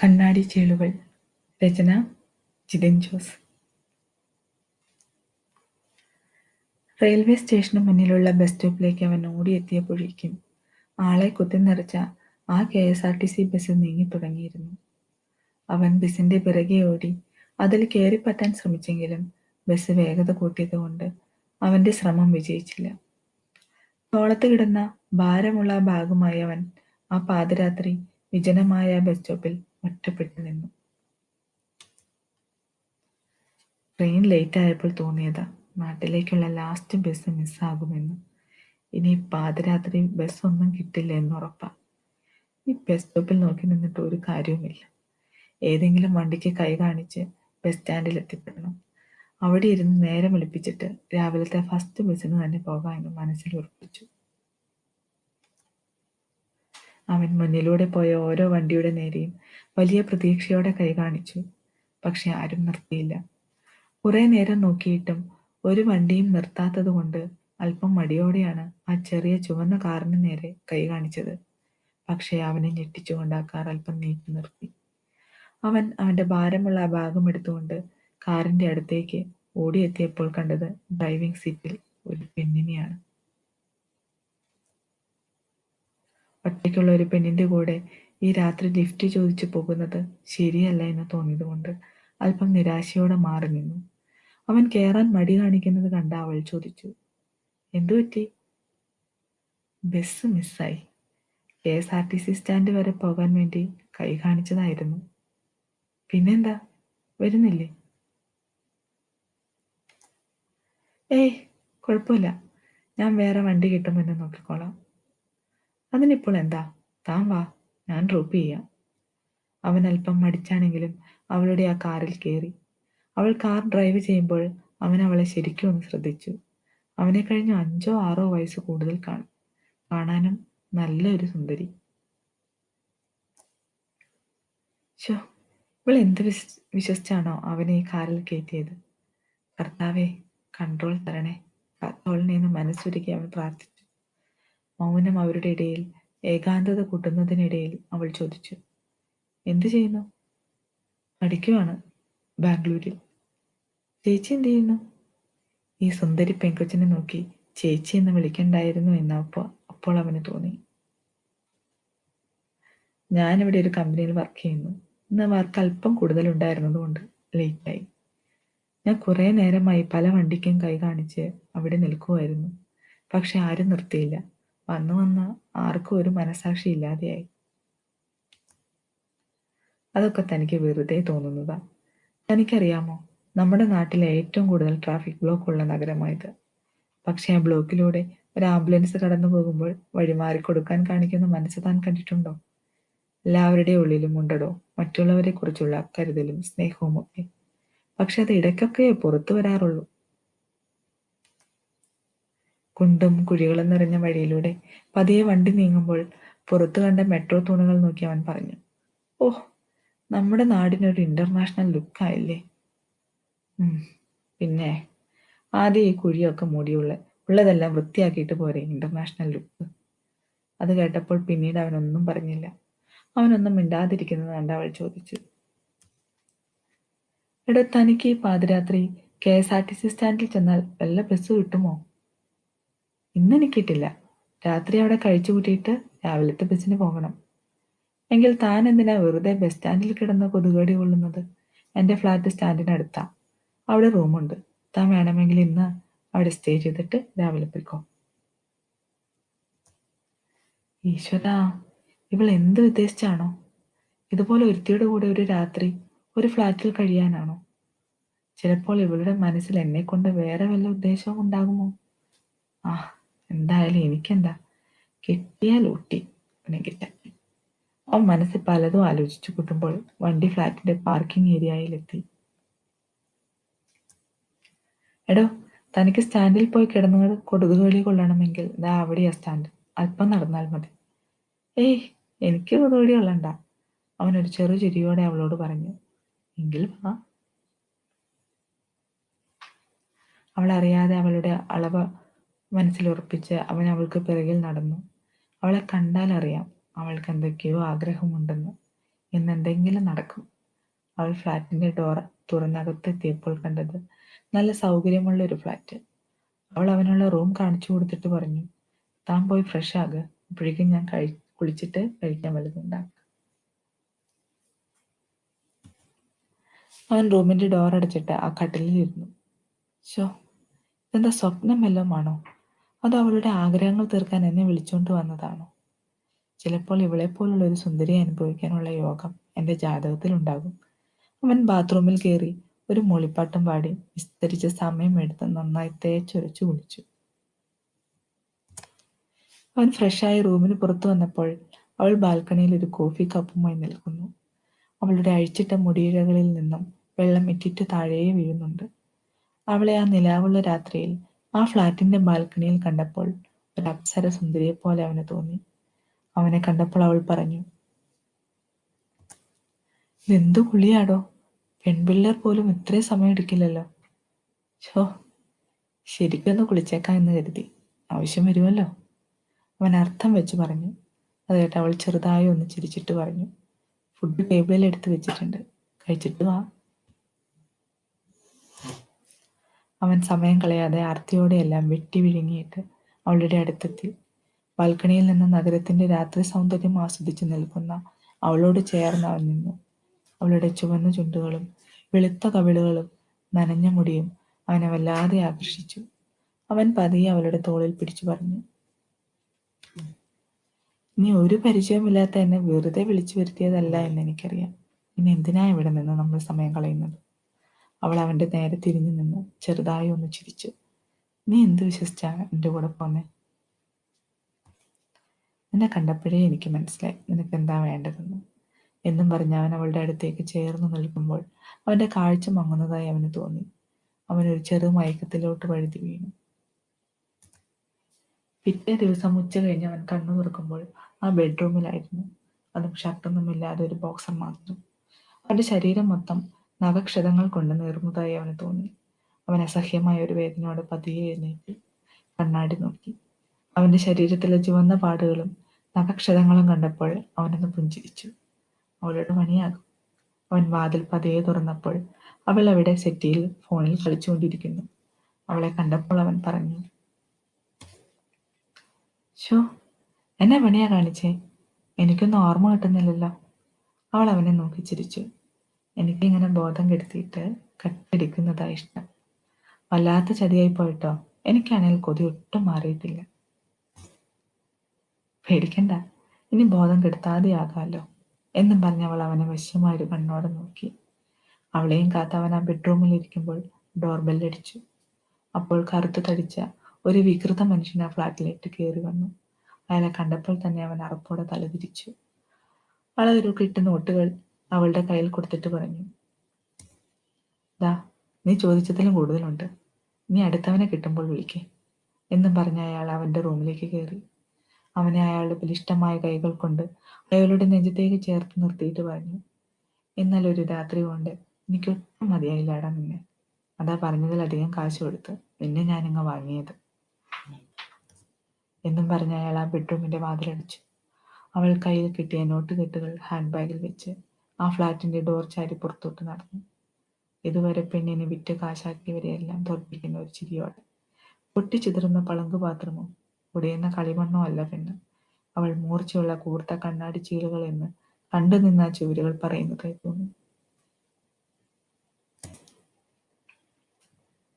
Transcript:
കണ്ണാടി ചേളുകൾ. രചന ജിതിൻ ജോസ്. റെയിൽവേ സ്റ്റേഷന് മുന്നിലുള്ള ബസ് സ്റ്റോപ്പിലേക്ക് അവൻ ഓടിയെത്തിയപ്പോഴേക്കും ആളെ കുത്തിനിറച്ച ആ KSRTC ബസ് നീങ്ങിത്തുടങ്ങിയിരുന്നു. അവൻ ബസിന്റെ പിറകെ ഓടി അതിൽ കയറിപ്പറ്റാൻ ശ്രമിച്ചെങ്കിലും ബസ് വേഗത കൂട്ടിയതുകൊണ്ട് അവന്റെ ശ്രമം വിജയിച്ചില്ല. തോളത്ത് കിടന്ന ഭാരമുള്ള ബാഗുമായി അവൻ ആ പാതിരാത്രി വിജനമായ ബസ് സ്റ്റോപ്പിൽ ഒറ്റപ്പെട്ടു നിന്നു. ട്രെയിൻ ലേറ്റായപ്പോൾ തോന്നിയതാ നാട്ടിലേക്കുള്ള ലാസ്റ്റ് ബസ് മിസ്സാകുമെന്ന്. ഇനി പാതിരാത്രി ബസ് ഒന്നും കിട്ടില്ല എന്നുറപ്പാ. ഈ ബസ് സ്റ്റോപ്പിൽ നോക്കി നിന്നിട്ട് ഒരു കാര്യവുമില്ല. ഏതെങ്കിലും വണ്ടിക്ക് കൈ കാണിച്ച് ബസ് സ്റ്റാൻഡിൽ എത്തിപ്പെടണം. അവിടെ ഇരുന്ന് നേരം വെളുപ്പിച്ചിട്ട് രാവിലത്തെ ഫസ്റ്റ് ബസ്സിന് തന്നെ പോകാമെന്ന് മനസ്സിൽ ഉറപ്പിച്ചു. അവൻ മുന്നിലൂടെ പോയ ഓരോ വണ്ടിയുടെ നേരെയും വലിയ പ്രതീക്ഷയോടെ കൈ കാണിച്ചു. പക്ഷെ ആരും നിർത്തിയില്ല. കുറെ നേരം നോക്കിയിട്ടും ഒരു വണ്ടിയും നിർത്താത്തത് കൊണ്ട് അല്പം മടിയോടെയാണ് ആ ചെറിയ ചുവന്ന കാറിന് നേരെ കൈ കാണിച്ചത്. പക്ഷെ അവനെ ഞെട്ടിച്ചുകൊണ്ട് ആ കാർ അല്പം നീക്കി നിർത്തി. അവൻ അവന്റെ ഭാരമുള്ള ബാഗും എടുത്തുകൊണ്ട് കാറിന്റെ അടുത്തേക്ക് ഓടിയെത്തിയപ്പോൾ കണ്ടത് ഡ്രൈവിംഗ് സീറ്റിൽ ഒരു പെണ്ണിനെയാണ്. ഒറ്റയ്ക്കുള്ള ഒരു പെണ്ണിന്റെ കൂടെ ഈ രാത്രി ലിഫ്റ്റ് ചോദിച്ചു പോകുന്നത് ശരിയല്ല എന്ന് തോന്നിയതുകൊണ്ട് അല്പം നിരാശയോടെ മാറി നിന്നു. അവൻ കയറാൻ മടി കാണിക്കുന്നത് കണ്ട അവൾ ചോദിച്ചു, എന്തു പറ്റി? ബസ് മിസ്സായി. KSRTC സ്റ്റാൻഡ് വരെ പോകാൻ വേണ്ടി കൈ കാണിച്ചതായിരുന്നു. പിന്നെന്താ, വരുന്നില്ലേ? ഏയ് കുഴപ്പമില്ല, ഞാൻ വേറെ വണ്ടി കിട്ടുമെന്ന് നോക്കിക്കോളാം. അതിനിപ്പോൾ എന്താ, താൻ വാ, ഞാൻ ഡ്രോപ്പ് ചെയ്യാം. അവൻ അല്പം മടിച്ചാണെങ്കിലും അവളുടെ ആ കാറിൽ കയറി. അവൾ കാർ ഡ്രൈവ് ചെയ്യുമ്പോൾ അവൻ അവളെ ശരിക്കും ഒന്ന് ശ്രദ്ധിച്ചു. അവനെ കഴിഞ്ഞ 5 or 6 വയസ്സ് കൂടുതൽ കാണും. കാണാനും നല്ലൊരു സുന്ദരി. ശോ, ഇവൾ എന്ത് വിശ്വസിച്ചാണോ അവനെ ഈ കാറിൽ കയറ്റിയത്? കർത്താവേ, കൺട്രോൾ തരണേ, കാത്തോളണേ എന്ന് മനസ്സുരുക്കി അവൻ പ്രാർത്ഥിച്ചു. മൗനം അവരുടെ ഇടയിൽ ഏകാന്തത കൂട്ടുന്നതിനിടയിൽ അവൾ ചോദിച്ചു, എന്തു ചെയ്യുന്നു? പഠിക്കുവാണ്, ബാംഗ്ലൂരിൽ. ചേച്ചി എന്ത് ചെയ്യുന്നു? ഈ സുന്ദരി പെൺകൊച്ചിനെ നോക്കി ചേച്ചി എന്ന് വിളിക്കണ്ടായിരുന്നു എന്ന് അപ്പോൾ അവന് തോന്നി. ഞാനിവിടെ ഒരു കമ്പനിയിൽ വർക്ക് ചെയ്യുന്നു. ഇന്ന് വർക്ക് അല്പം കൂടുതലുണ്ടായിരുന്നതുകൊണ്ട് ലേറ്റായി. ഞാൻ കുറേ നേരമായി പല വണ്ടിക്കും കൈ കാണിച്ച് അവിടെ നിൽക്കുമായിരുന്നു. പക്ഷെ ആരും നിർത്തിയില്ല. വന്ന് ആർക്കും ഒരു മനസാക്ഷി ഇല്ലാതെയായി. അതൊക്കെ തനിക്ക് വെറുതെ തോന്നുന്നതാ. തനിക്കറിയാമോ, നമ്മുടെ നാട്ടിലെ ഏറ്റവും കൂടുതൽ ട്രാഫിക് ബ്ലോക്ക് ഉള്ള നഗരമായത്. പക്ഷെ ആ ബ്ലോക്കിലൂടെ ഒരു ആംബുലൻസ് കടന്നു പോകുമ്പോൾ വഴിമാറി കൊടുക്കാൻ കാണിക്കുന്ന മനസ്സ് താൻ കണ്ടിട്ടുണ്ടോ? എല്ലാവരുടെ ഉള്ളിലും ഉണ്ടടോ മറ്റുള്ളവരെ കുറിച്ചുള്ള കരുതലും സ്നേഹവും ഒക്കെ. പക്ഷെ അത് ഇടയ്ക്കൊക്കെ പുറത്തു വരാറുള്ളൂ. കുണ്ടും കുഴികളും നിറഞ്ഞ വഴിയിലൂടെ പതിയെ വണ്ടി നീങ്ങുമ്പോൾ പുറത്തു കണ്ട മെട്രോ തൂണുകൾ നോക്കി അവൻ പറഞ്ഞു, ഓഹ്, നമ്മുടെ നാടിനൊരു ഇന്റർനാഷണൽ ലുക്കായില്ലേ. പിന്നെ ആദ്യം ഈ കുഴിയൊക്കെ ഉള്ളതെല്ലാം വൃത്തിയാക്കിയിട്ട് പോരെ ഇന്റർനാഷണൽ ലുക്ക്. അത് കേട്ടപ്പോൾ പിന്നീട് അവനൊന്നും പറഞ്ഞില്ല. അവനൊന്നും മിണ്ടാതിരിക്കുന്നത് കണ്ട് അവൾ ചോദിച്ചു, എടോ, തനിക്ക് ഈ പാതിരാത്രി KSRTC സ്റ്റാൻഡിൽ ചെന്നാൽ വല്ല ബസ് കിട്ടുമോ? ഇന്നെനിക്ക് കിട്ടില്ല. രാത്രി അവിടെ കഴിച്ചു കൂട്ടിയിട്ട് രാവിലത്തെ ബസ്സിന് പോകണം. എങ്കിൽ താൻ എന്തിനാ വെറുതെ ബസ് സ്റ്റാൻഡിൽ കിടന്ന് കൊതുകടി കൊള്ളുന്നത്? എൻ്റെ ഫ്ലാറ്റ് സ്റ്റാൻഡിനടുത്താ. അവിടെ റൂമുണ്ട്. താൻ വേണമെങ്കിൽ ഇന്ന് അവിടെ സ്റ്റേ ചെയ്തിട്ട് രാവിലെ പോയിക്കോ. ഈശ്വരാ, ഇവൾ എന്ത് ഉദ്ദേശിച്ചാണോ? ഇതുപോലെ ഒരുത്തിയുടെ കൂടെ ഒരു രാത്രി ഒരു ഫ്ലാറ്റിൽ കഴിയാനാണോ? ചിലപ്പോൾ ഇവളുടെ മനസ്സിൽ എന്നെ കൊണ്ട് വേറെ വല്ല ഉദ്ദേശവും ഉണ്ടാകുമോ? ആ, എന്തായാലും എനിക്കെന്താ, കിട്ടിയാൽ ഊട്ടി കിട്ടാൻ. അവൻ മനസ്സിൽ പലതും ആലോചിച്ചു കൂട്ടുമ്പോൾ വണ്ടി ഫ്ലാറ്റിന്റെ പാർക്കിംഗ് ഏരിയയിലെത്തി. എടോ, തനിക്ക് സ്റ്റാൻഡിൽ പോയി കിടന്നത് കൊതുകുകളി കൊള്ളണമെങ്കിൽ ദാ അവിടെയാ സ്റ്റാൻഡ്. അല്പം നടന്നാൽ മതി. ഏയ്, എനിക്ക് കൊതുകുകളി കൊള്ളണ്ട, അവനൊരു ചെറു ചിരിയോടെ അവളോട് പറഞ്ഞു. എങ്കിൽ വാ. അവൾ അറിയാതെ അവളുടെ അളവ് മനസ്സിലുറപ്പിച്ച് അവൻ അവൾക്ക് പിറകിൽ നടന്നു. അവളെ കണ്ടാൽ അറിയാം അവൾക്ക് എന്തൊക്കെയോ ആഗ്രഹമുണ്ടെന്ന്. ഇന്നെന്തെങ്കിലും നടക്കും. അവൾ ഫ്ലാറ്റിന്റെ ഡോർ തുറന്നകത്തെത്തിയപ്പോൾ കണ്ടത് നല്ല സൗകര്യമുള്ള ഒരു ഫ്ലാറ്റ്. അവൾ അവനുള്ള റൂം കാണിച്ചു കൊടുത്തിട്ട് പറഞ്ഞു, താൻ പോയി ഫ്രഷ് ആകുക, അപ്പോഴേക്കും ഞാൻ കുളിച്ചിട്ട് കഴിക്കാൻ വല്ലതുണ്ടാക്കാം. അവൻ റൂമിന്റെ ഡോർ അടച്ചിട്ട് ആ കട്ടിലിൽ ഇരുന്നു. ശോ, ഇതെന്താ സ്വപ്നം വല്ലതുമാണോ? അതോ അവളുടെ ആഗ്രഹങ്ങൾ തീർക്കാൻ എന്നെ വിളിച്ചുകൊണ്ട് വന്നതാണോ? ചിലപ്പോൾ ഇവളെപ്പോലുള്ള ഒരു സുന്ദരിയെ അനുഭവിക്കാനുള്ള യോഗം എൻ്റെ ജാതകത്തിലുണ്ടാകും. അവൻ ബാത്റൂമിൽ കയറി ഒരു മൂളിപ്പാട്ടും പാടി വിസ്തരിച്ച് സമയമെടുത്ത് നന്നായി തേച്ചൊരച്ചു കുളിച്ചു. അവൻ ഫ്രഷായി റൂമിന് പുറത്തു വന്നപ്പോൾ അവൾ ബാൽക്കണിയിൽ ഒരു കോഫി കപ്പുമായി നിൽക്കുന്നു. അവളുടെ അഴിച്ചിട്ട മുടിയിഴകളിൽ നിന്നും വെള്ളം ഇറ്റിറ്റ് താഴേയെ വീഴുന്നുണ്ട്. അവളെ ആ നിലാവുള്ള രാത്രിയിൽ ആ ഫ്ലാറ്റിന്റെ ബാൽക്കണിയിൽ കണ്ടപ്പോൾ ഒരു അപ്സര സുന്ദരിയെപ്പോലെ അവന് തോന്നി. അവനെ കണ്ടപ്പോൾ അവൾ പറഞ്ഞു, ഇതെന്തു കുളിയാടോ, പെൺപിള്ളേർ പോലും ഇത്രയും സമയം എടുക്കില്ലല്ലോ. ഛോ, ശരിക്കൊന്ന് കുളിച്ചേക്കാം എന്ന് കരുതി, ആവശ്യം വരുമല്ലോ. അവൻ അർത്ഥം വെച്ച് പറഞ്ഞു. അത് കേട്ട് അവൾ ചെറുതായി ഒന്ന് ചിരിച്ചിട്ട് പറഞ്ഞു, ഫുഡ് ടേബിളിൽ എടുത്ത് വെച്ചിട്ടുണ്ട്, കഴിച്ചിട്ട് വാ. അവൻ സമയം കളയാതെ ആർത്തിയോടെയെല്ലാം വെട്ടി വിഴുങ്ങിയിട്ട് അവളുടെ അടുത്തെത്തി. ബാൽക്കണിയിൽ നിന്ന് നഗരത്തിന്റെ രാത്രി സൗന്ദര്യം ആസ്വദിച്ചു നിൽക്കുന്ന അവളോട് ചേർന്ന് അവൻ നിന്നു. അവളുടെ ചുവന്ന ചുണ്ടുകളും വെളുത്ത കവിളുകളും നനഞ്ഞ മുടിയും അവനെ വല്ലാതെ ആകർഷിച്ചു. അവൻ പതിയെ അവളുടെ തോളിൽ പിടിച്ചു പറഞ്ഞു, നീ ഒരു പരിചയമില്ലാത്ത എന്നെ വെറുതെ വിളിച്ചു വരുത്തിയതല്ല എന്ന് എനിക്കറിയാം. പിന്നെ എന്തിനാ ഇവിടെ നിന്ന് നമ്മൾ സമയം കളയുന്നത്? അവൾ അവന്റെ നേരെ തിരിഞ്ഞു നിന്ന് ചെറുതായി ഒന്ന് ചിരിച്ചു. നീ എന്ത് വിശ്വസിച്ചാ എൻ്റെ കൂടെ പോന്നെ? നിന്നെ കണ്ടപ്പോഴേ എനിക്ക് മനസ്സിലായി നിനക്ക് എന്താ വേണ്ടതെന്ന് എന്നും പറഞ്ഞ് അവൻ അവളുടെ അടുത്തേക്ക് ചേർന്ന് നിൽക്കുമ്പോൾ അവന്റെ കാഴ്ച മങ്ങുന്നതായി അവന് തോന്നി. അവനൊരു ചെറു മയക്കത്തിലോട്ട് വഴുതി വീണു. പിറ്റേ ദിവസം ഉച്ച കഴിഞ്ഞ് അവൻ കണ്ണു തുറക്കുമ്പോൾ ആ ബെഡ്റൂമിലായിരുന്നു. അതും ഷർട്ടൊന്നുമില്ലാതെ ഒരു ബോക്സർ മാത്രം. അവന്റെ ശരീരം മൊത്തം നഖക്ഷതങ്ങൾ കൊണ്ട് നീർന്നതായി അവന് തോന്നി. അവൻ അസഹ്യമായ ഒരു വേദനയോടെ പതിയെ എഴുന്നേറ്റ് കണ്ണാടി നോക്കി. അവന്റെ ശരീരത്തിലെ ചുവന്ന പാടുകളും നഖക്ഷതങ്ങളും കണ്ടപ്പോൾ അവനൊന്ന് പുഞ്ചിരിച്ചു. അവളുടെ പണിയാകും. അവൻ വാതിൽ പതിയെ തുറന്നപ്പോൾ അവൾ അവിടെ സെറ്റിയിൽ ഫോണിൽ കളിച്ചുകൊണ്ടിരിക്കുന്നു. അവളെ കണ്ടപ്പോൾ അവൻ പറഞ്ഞു, ഷോ, എന്നെ പണിയാ കാണിച്ചേ? എനിക്കൊന്നും ഓർമ്മ കിട്ടുന്നില്ലല്ലോ. അവൾ അവനെ നോക്കി ചിരിച്ചു. എനിക്കിങ്ങനെ ബോധം കെടുത്തിയിട്ട് കട്ടിടിക്കുന്നതാ ഇഷ്ടം. വല്ലാത്ത ചതിയായി പോയിട്ടോ. എനിക്കാണെങ്കിൽ കൊതി ഒട്ടും മാറിയിട്ടില്ല. പേടിക്കണ്ട, ഇനി ബോധം കെടുത്താതെയാകാമല്ലോ എന്നും പറഞ്ഞ് അവൾ അവനെ വശ്യമായൊരു കണ്ണോടെ നോക്കി. അവളെയും കാത്ത് അവൻ ആ ബെഡ്റൂമിൽ ഇരിക്കുമ്പോൾ ഡോർ ബെല്ലടിച്ചു. അപ്പോൾ കറുത്തു തടിച്ച ഒരു വികൃത മനുഷ്യൻ ആ ഫ്ലാറ്റിലേക്ക് കയറി വന്നു. അയാളെ കണ്ടപ്പോൾ തന്നെ അവൻ അറപ്പോടെ തലതിരിച്ചു. അളവൊരു കിട്ട് നോട്ടുകൾ അവളുടെ കയ്യിൽ കൊടുത്തിട്ട് പറഞ്ഞു, ദാ, നീ ചോദിച്ചതിലും കൂടുതലുണ്ട്. നീ അടുത്തവനെ കിട്ടുമ്പോൾ വിളിക്കേ എന്നും പറഞ്ഞ അയാൾ അവന്റെ റൂമിലേക്ക് കയറി. അവനെ അയാളുടെ ബലിഷ്ഠമായ കൈകൾ കൊണ്ട് അയാളുടെ നെഞ്ചത്തേക്ക് ചേർത്ത് നിർത്തിയിട്ട് പറഞ്ഞു, എന്നാൽ ഒരു രാത്രി കൊണ്ട് എനിക്കൊട്ടും മതിയായില്ലാടാ നിന്നെ. അതാ പറഞ്ഞതിലധികം കാശ് കൊടുത്ത് നിന്നെ ഞാനിങ്ങ് വാങ്ങിയത് എന്നും പറഞ്ഞ അയാൾ ആ ബെഡ്റൂമിന്റെ വാതിലടിച്ചു. അവൾ കയ്യിൽ കിട്ടിയ നോട്ട് കെട്ടുകൾ ഹാൻഡ് ബാഗിൽ വെച്ച് ആ ഫ്ലാറ്റിന്റെ ഡോർ ചാരി പുറത്തോട്ട് നടന്നു. ഇതുവരെ പെണ്ണിനെ വിറ്റ് കാശാക്കിയവരെയെല്ലാം തോൽപ്പിക്കുന്ന ഒരു ചിരിയോടെ. പൊട്ടിച്ചിതറുന്ന പളുങ്കുപാത്രമോ ഉടയുന്ന കളിമണ്ണോ അല്ല പെണ്ണ്. അവൾ മൂർച്ചയുള്ള കൂർത്ത കണ്ണാടി ചീളുകൾ എന്ന് കണ്ടു നിന്ന ചുവരുകൾ പറയുന്നത്